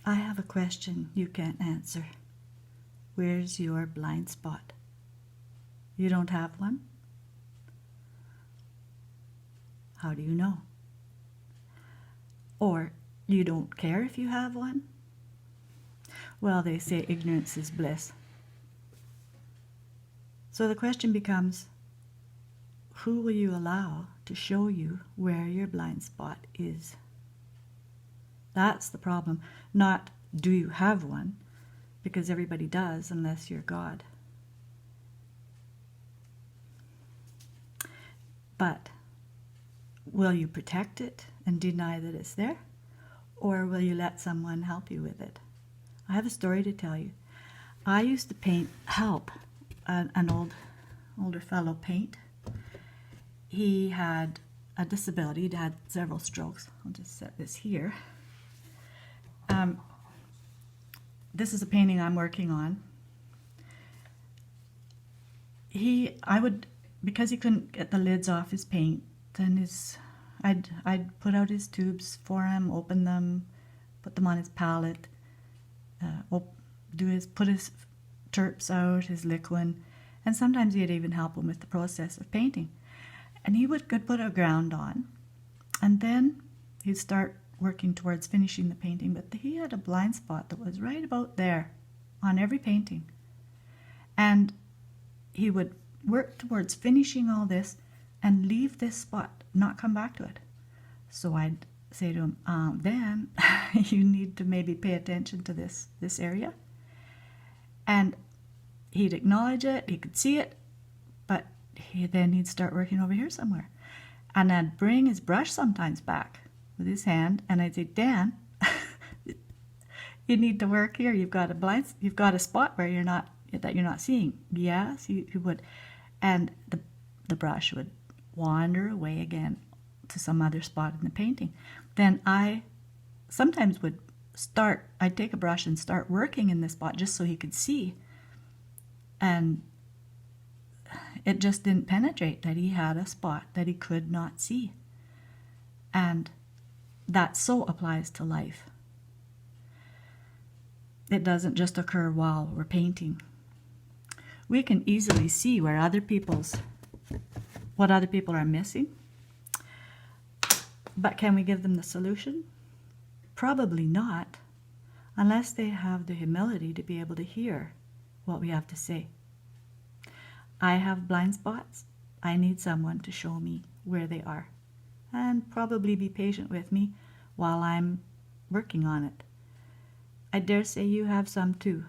I have a question you can't answer. Where's your blind spot? You don't have one? How do you know? Or you don't care if you have one? Well, they say ignorance is bliss. So the question becomes, who will you allow to show you where your blind spot is? That's the problem. Not do you have one, because everybody does unless you're God. But will you protect it and deny that it's there? Or will you let someone help you with it? I have a story to tell you. I used to help an older fellow paint. He had a disability. He'd had several strokes. I'll just set this here. This is a painting I'm working on. Because he couldn't get the lids off his paint, and I'd put out his tubes for him, open them, put them on his palette, put his terps out, his liquid, and sometimes he'd even help him with the process of painting. And he could put a ground on, and then he'd start working towards finishing the painting, but he had a blind spot that was right about there on every painting. And he would work towards finishing all this and leave this spot, not come back to it. So I'd say to him, then you need to maybe pay attention to this area. And he'd acknowledge it, he could see it, but then he'd start working over here somewhere. And I'd bring his brush sometimes back with his hand, and I'd say, Dan, you need to work here. You've got a spot where you're not seeing. Yes, he would. And the brush would wander away again to some other spot in the painting. Then I sometimes I'd take a brush and start working in this spot just so he could see. And it just didn't penetrate that he had a spot that he could not see. And that so applies to life. It doesn't just occur while we're painting. We can easily see what other people are missing. But can we give them the solution? Probably not, unless they have the humility to be able to hear what we have to say. I have blind spots. I need someone to show me where they are, and probably be patient with me while I'm working on it. I dare say you have some too.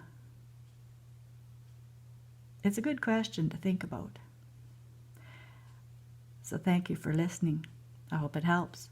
It's a good question to think about. So thank you for listening. I hope it helps.